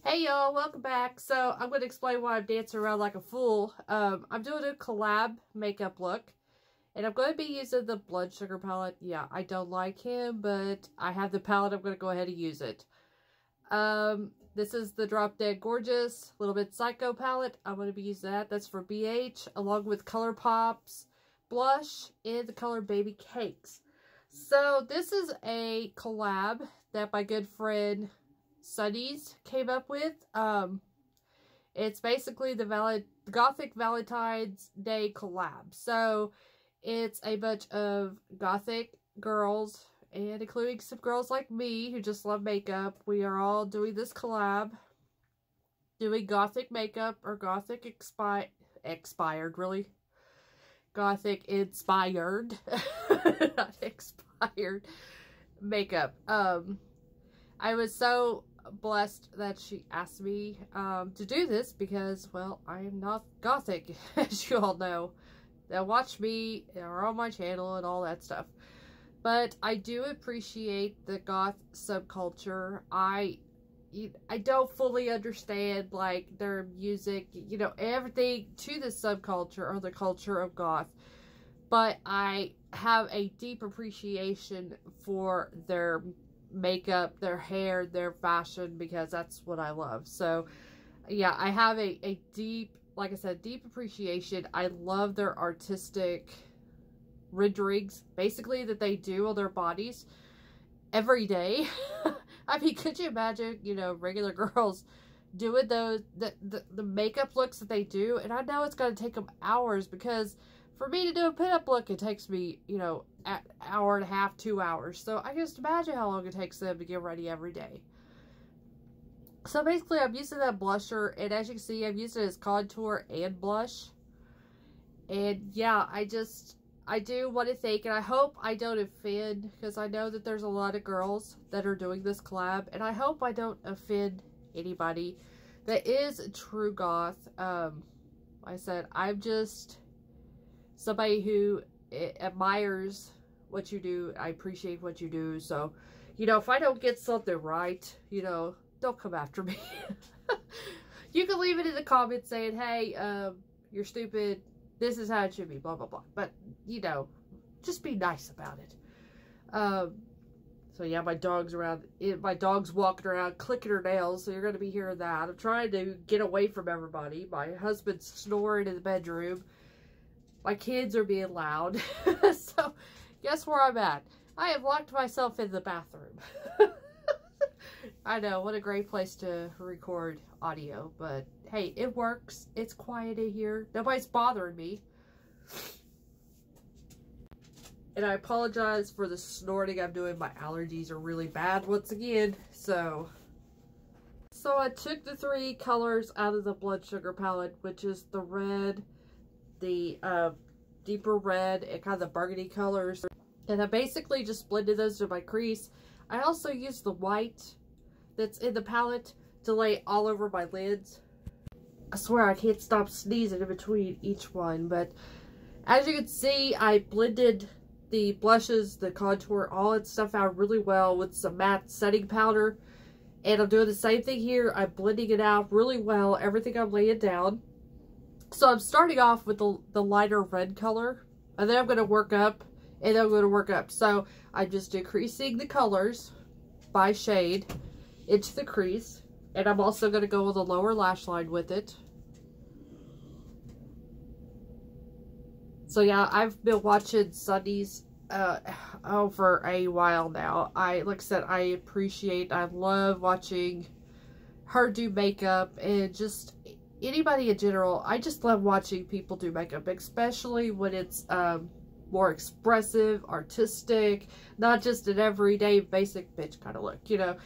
Hey y'all, welcome back. So I'm going to explain why I'm dancing around like a fool. I'm doing a collab makeup look. And I'm going to be using the Blood Sugar palette. Yeah, I don't like him, but I have the palette. I'm going to go ahead and use it. This is the Drop Dead Gorgeous Little Bit Psycho palette. I'm going to be using that. That's for BH, along with ColourPop's blush in the color Baby Cakes. So this is a collab that my good friend Sanniz came up with. It's basically the Gothic Valentine's Day collab. So it's a bunch of Gothic girls, and including some girls like me who just love makeup. We are all doing this collab, doing Gothic makeup, or Gothic expired, really. Gothic inspired, not expired makeup. I was so blessed that she asked me to do this because, well, I am not Gothic, as you all know. They'll watch me or on my channel and all that stuff. But I do appreciate the goth subculture. I don't fully understand, like, their music, you know, everything to the subculture or the culture of goth. But I have a deep appreciation for their makeup, their hair, their fashion, because that's what I love. So, yeah, I have a deep, like I said, deep appreciation. I love their artistic renderings, basically, that they do on their bodies every day. I mean, could you imagine, you know, regular girls doing those, the makeup looks that they do? And I know it's going to take them hours, because for me to do a pinup look, it takes me, you know, an hour and a half, 2 hours. So I can just imagine how long it takes them to get ready every day. So basically, I'm using that blusher, and as you can see, I'm using it as contour and blush. And yeah, I do want to thank, and I hope I don't offend, because I know that there's a lot of girls that are doing this collab, and I hope I don't offend anybody that is a true goth. Like I said, I'm just somebody who admires what you do. I appreciate what you do. So, you know, if I don't get something right, you know, don't come after me. You can leave it in the comments saying, hey, you're stupid, this is how it should be, blah, blah, blah. But, you know, just be nice about it. So, yeah, my dog's walking around clicking her nails, so you're going to be hearing that. I'm trying to get away from everybody. My husband's snoring in the bedroom. My kids are being loud. So, guess where I'm at? I have locked myself in the bathroom. I know, what a great place to record audio, but hey, it works. It's quiet in here. Nobody's bothering me. And I apologize for the snorting I'm doing. My allergies are really bad once again. So I took the 3 colors out of the Blood Sugar palette, which is the red, the deeper red, and kind of the burgundy colors. And I basically just blended those to my crease. I also used the white that's in the palette to lay all over my lids. I swear I can't stop sneezing in between each one. But as you can see, I blended the blushes, the contour, all that stuff out really well with some matte setting powder. And I'm doing the same thing here. I'm blending it out really well, everything I'm laying down. So I'm starting off with the lighter red color, and then I'm going to work up, and then I'm going to work up. So I'm just decreasing the colors by shade into the crease, and I'm also going to go with the lower lash line with it. So yeah, I've been watching Sanniz for a while now. Like I said, I love watching her do makeup, and just anybody in general. I just love watching people do makeup, especially when it's more expressive, artistic, not just an everyday basic bitch kind of look, you know.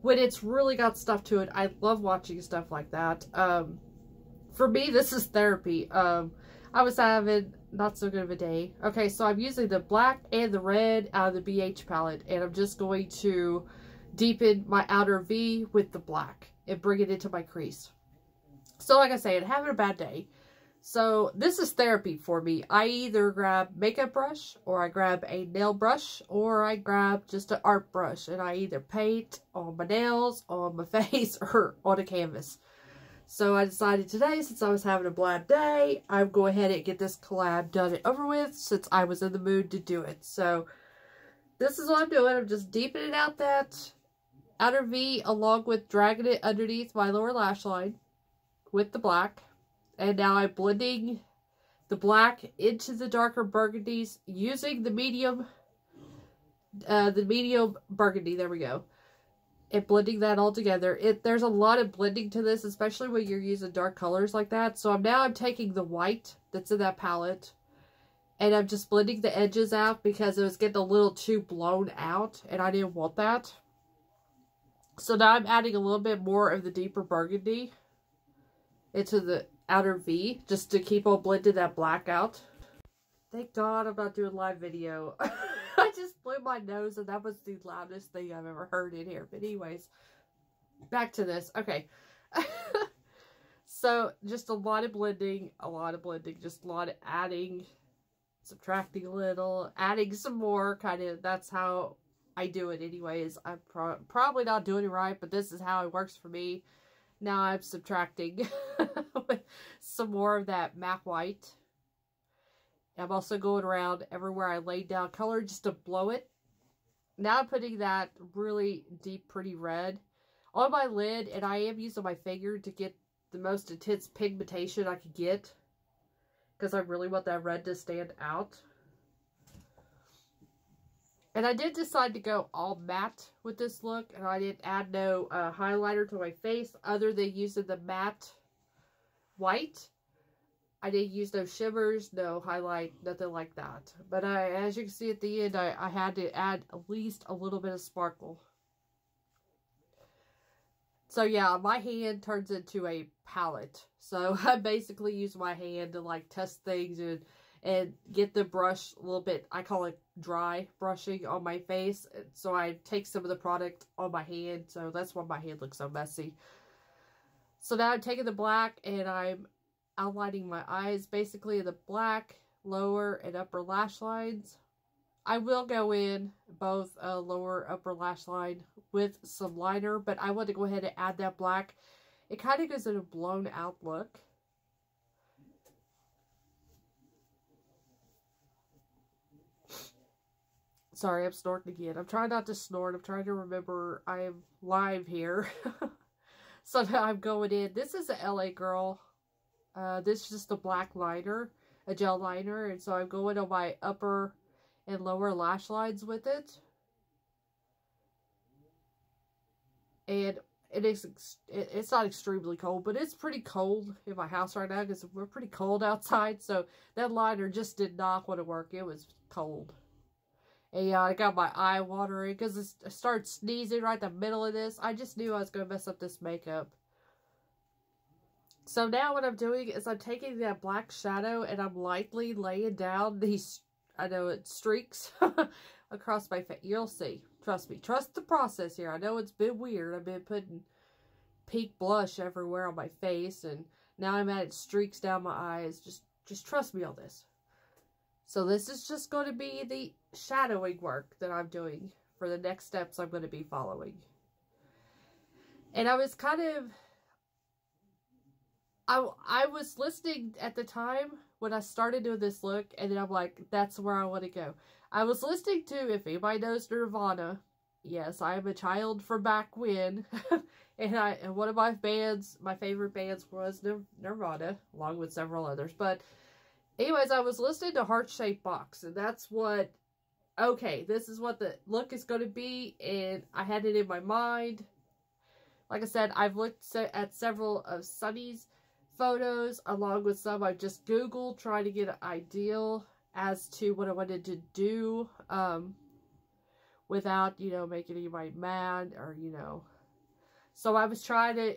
When it's really got stuff to it, I love watching stuff like that. For me, this is therapy. I was having not so good of a day. Okay, so I'm using the black and the red out of the BH palette, and I'm just going to deepen my outer V with the black and bring it into my crease. So like I said, having a bad day. So this is therapy for me. I either grab makeup brush, or I grab a nail brush, or I grab just an art brush, and I either paint on my nails, on my face, or on a canvas. So I decided today, since I was having a bland day, I'd go ahead and get this collab done and over with, since I was in the mood to do it. So this is what I'm doing. I'm just deepening out that outer V, along with dragging it underneath my lower lash line with the black. And now I'm blending the black into the darker burgundies using the medium burgundy. There we go. And blending that all together. There's a lot of blending to this, especially when you're using dark colors like that. So I'm taking the white that's in that palette, and I'm just blending the edges out because it was getting a little too blown out, and I didn't want that. So now I'm adding a little bit more of the deeper burgundy into the outer V, just to keep on blending that black out. Thank God I'm not doing live video. I just blew my nose, and that was the loudest thing I've ever heard in here. But anyways, back to this. Okay. So just a lot of blending, just a lot of adding, subtracting a little, adding some more, kind of. That's how I do it anyways. I'm probably not doing it right, but this is how it works for me. Now I'm subtracting with some more of that matte white. I'm also going around everywhere I laid down color just to blow it. Now I'm putting that really deep, pretty red on my lid, and I am using my finger to get the most intense pigmentation I could get, because I really want that red to stand out. And I did decide to go all matte with this look, and I didn't add no highlighter to my face other than using the matte white. I didn't use no shimmers, no highlight, nothing like that. But as you can see at the end, I had to add at least a little bit of sparkle. So yeah, my hand turns into a palette. So I basically use my hand to like test things and get the brush a little bit, I call it dry brushing on my face. So I take some of the product on my hand. So that's why my hand looks so messy. So now I'm taking the black and I'm outlining my eyes basically in the black lower and upper lash lines. I will go in both lower upper lash line with some liner, but I want to go ahead and add that black. It kind of gives it a blown out look. Sorry, I'm snorting again. I'm trying not to snort. I'm trying to remember I am live here. So now I'm going in. This is a LA Girl. This is just a black liner, a gel liner. And so I'm going on my upper and lower lash lines with it. And it's not extremely cold, but it's pretty cold in my house right now because we're pretty cold outside. So that liner just did not want to work. It was cold. And yeah, I got my eye watering because I started sneezing right in the middle of this. I just knew I was going to mess up this makeup. So now what I'm doing is I'm taking that black shadow and I'm lightly laying down these, I know it's streaks, across my face. You'll see. Trust me. Trust the process here. I know it's been weird. I've been putting pink blush everywhere on my face, and now I'm adding streaks down my eyes. Just trust me on this. So this is just going to be the shadowing work that I'm doing for the next steps I'm going to be following. And I was kind of, I was listening at the time when I started doing this look, and then I'm like, that's where I want to go. I was listening to, if anybody knows Nirvana, yes, I am a child from back when, and one of my bands, my favorite bands was Nirvana, along with several others, but anyways, I was listening to Heart Shaped Box, and that's what, okay, this is what the look is going to be, and I had it in my mind. Like I said, I've looked at several of Sanniz photos, along with some I've just Googled, trying to get an ideal as to what I wanted to do, without, you know, making anybody mad, or, you know. So I was trying to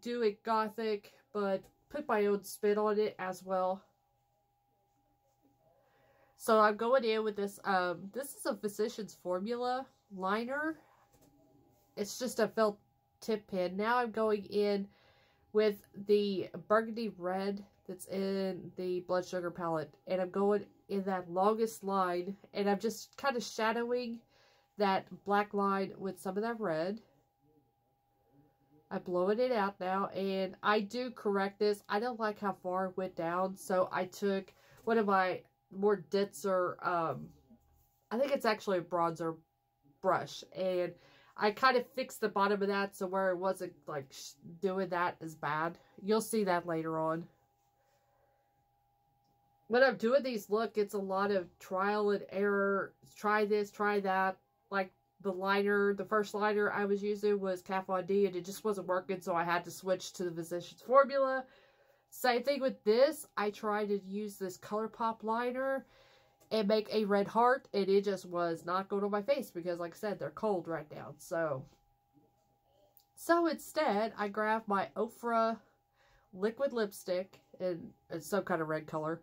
do it Gothic, but put my own spin on it as well. So I'm going in with this, this is a Physicians Formula liner. It's just a felt tip pen. Now I'm going in with the burgundy red that's in the Blood Sugar palette. And I'm going in that longest line. And I'm just kind of shadowing that black line with some of that red. I'm blowing it out now. And I do correct this. I don't like how far it went down. So I took one of my more denser, I think it's actually a bronzer brush. And I kind of fixed the bottom of that so where it wasn't like doing that as bad. You'll see that later on. When I'm doing these look, it's a lot of trial and error. Try this, try that. Like the liner, the first liner I was using was Kat Von D and it just wasn't working, so I had to switch to the Physicians Formula. Same thing with this. I tried to use this ColourPop liner and make a red heart, and it just was not going on my face because, like I said, they're cold right now. So instead, I grabbed my Ofra liquid lipstick in some kind of red color.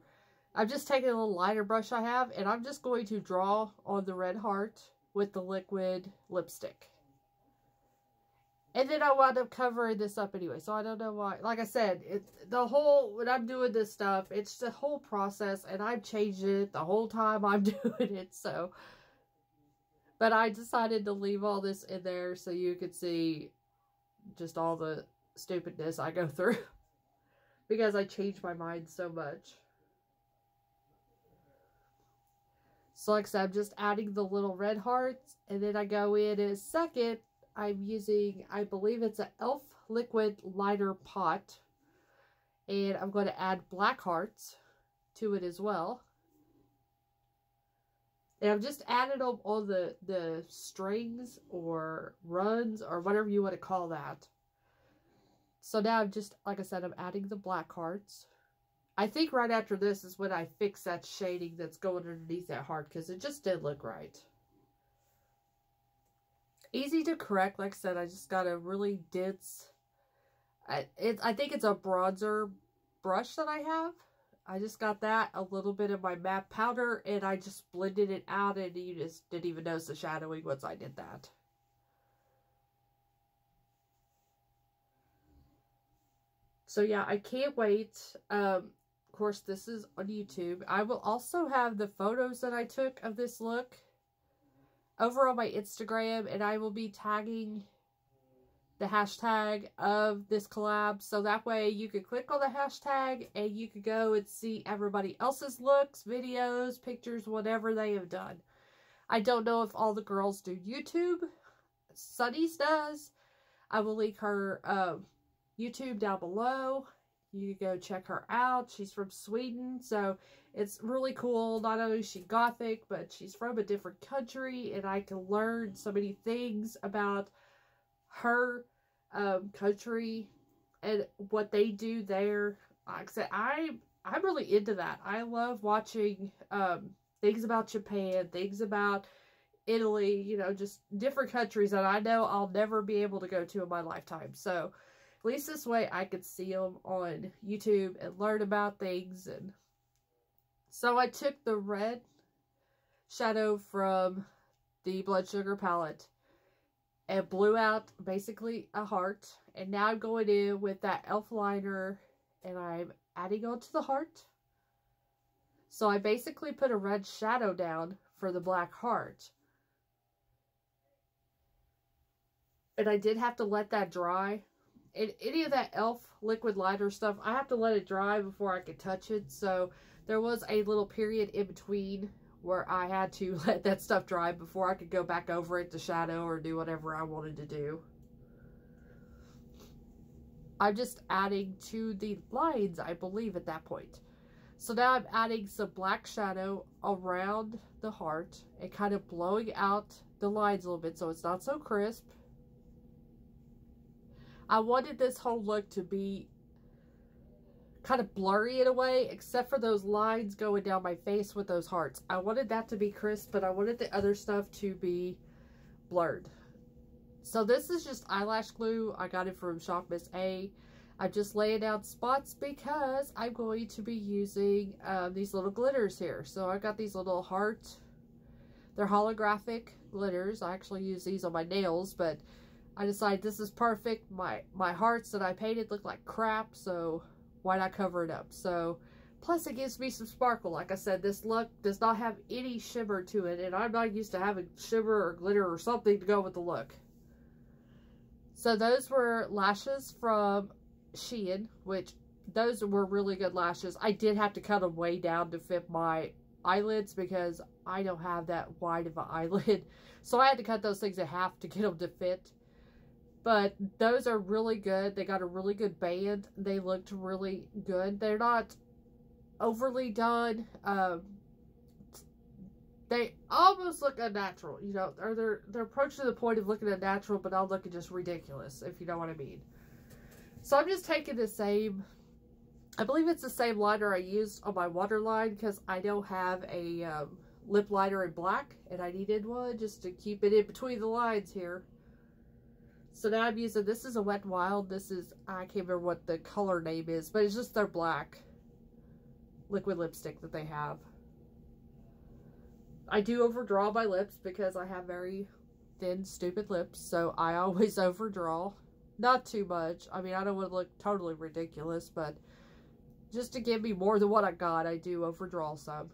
I'm just taking a little lighter brush I have, and I'm just going to draw on the red heart with the liquid lipstick. And then I wound up covering this up anyway, so I don't know why. Like I said, when I'm doing this stuff, it's the whole process, and I've changed it the whole time I'm doing it, so. But I decided to leave all this in there so you could see just all the stupidness I go through. Because I changed my mind so much. So like I said, I'm just adding the little red hearts, and then I go in a second. I'm using, I believe it's an e.l.f. liquid liner pot. And I'm going to add black hearts to it as well. And I'm just adding them on the strings or runs or whatever you want to call that. So now I'm just, like I said, I'm adding the black hearts. I think right after this is when I fix that shading that's going underneath that heart, because it just didn't look right. Easy to correct, like I said, I just got a really dense, I think it's a bronzer brush that I have. I just got that, a little bit of my matte powder, and I just blended it out, and you just didn't even notice the shadowing once I did that. So yeah, I can't wait. Of course, this is on YouTube. I will also have the photos that I took of this look over on my Instagram, and I will be tagging the hashtag of this collab, so that way you could click on the hashtag and you could go and see everybody else's looks, videos, pictures, whatever they have done. I don't know if all the girls do YouTube. Sanniz does. I will link her YouTube down below. You can go check her out. She's from Sweden, so it's really cool. Not only is she Gothic, but she's from a different country, and I can learn so many things about her country and what they do there. Like I said, I'm really into that. I love watching things about Japan, things about Italy, you know, just different countries that I know I'll never be able to go to in my lifetime. So at least this way I could see them on YouTube and learn about things. And so I took the red shadow from the Blood Sugar palette and blew out basically a heart. And now I'm going in with that e.l.f. liner and I'm adding onto the heart. So I basically put a red shadow down for the black heart. And I did have to let that dry. And any of that e.l.f. liquid liner stuff, I have to let it dry before I could touch it. So there was a little period in between where I had to let that stuff dry before I could go back over it to shadow or do whatever I wanted to do. I'm just adding to the lines, I believe, at that point. So now I'm adding some black shadow around the heart and kind of blowing out the lines a little bit so it's not so crisp. I wanted this whole look to be kind of blurry in a way, except for those lines going down my face with those hearts. I wanted that to be crisp, but I wanted the other stuff to be blurred. So this is just eyelash glue. I got it from Shop Miss A. I'm just laying out spots because I'm going to be using these little glitters here. So I got these little heart. They're holographic glitters. I actually use these on my nails, but I decided this is perfect. My hearts that I painted look like crap, so why not cover it up? So, plus it gives me some sparkle. Like I said, this look does not have any shimmer to it, and I'm not used to having shimmer or glitter or something to go with the look. So those were lashes from Shein, which those were really good lashes. I did have to cut them way down to fit my eyelids because I don't have that wide of an eyelid. So I had to cut those things in half to get them to fit. But those are really good. They got a really good band. They looked really good. They're not overly done. They almost look unnatural, you know, or they're approaching the point of looking unnatural, but not looking just ridiculous, if you know what I mean. So I'm just taking the same, I believe it's the same liner I used on my waterline, because I don't have a lip liner in black, and I needed one just to keep it in between the lines here. So now I'm using, this is a Wet n Wild, this is, I can't remember what the color name is, but it's just their black liquid lipstick that they have. I do overdraw my lips because I have very thin, stupid lips, so I always overdraw. Not too much. I mean, I don't want to look totally ridiculous, but just to give me more than what I got, I do overdraw some.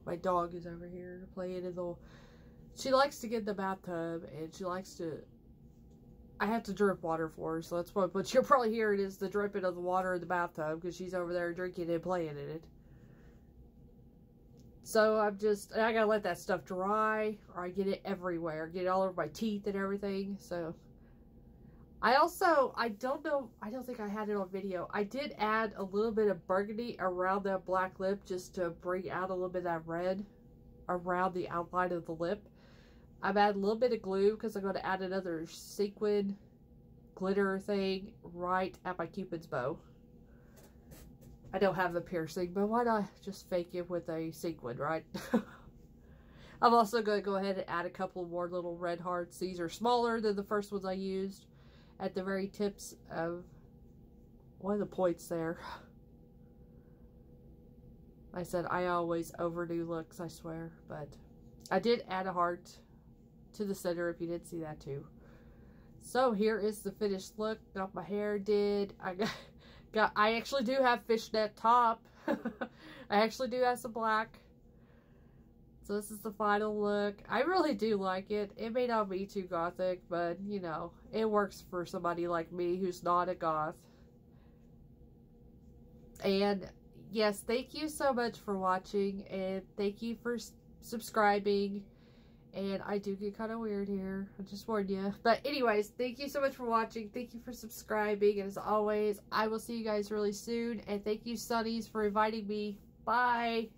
My dog is over here playing in the... She likes to get in the bathtub, and she likes to... I have to drip water for her, so that's what you're probably hearing is the dripping of the water in the bathtub, because she's over there drinking and playing in it. So I gotta let that stuff dry, or I get it everywhere. Get it all over my teeth and everything, so... I don't think I had it on video. I did add a little bit of burgundy around that black lip just to bring out a little bit of that red around the outline of the lip. I've added a little bit of glue because I'm going to add another sequin glitter thing right at my Cupid's bow. I don't have the piercing, but why not just fake it with a sequin, right? I'm also going to go ahead and add a couple more little red hearts. These are smaller than the first ones I used. At the very tips of one of the points there. I said I always overdo looks, I swear. But I did add a heart to the center if you didn't see that too. So here is the finished look. Got my hair did. I actually do have fishnet top. I actually do have some black. So this is the final look. I really do like it. It may not be too gothic, but, you know, it works for somebody like me who's not a goth. And, yes, thank you so much for watching, and thank you for subscribing. And I do get kind of weird here. I just warned you. But anyways, thank you so much for watching. Thank you for subscribing. And as always, I will see you guys really soon. And thank you, Sanniz, for inviting me. Bye.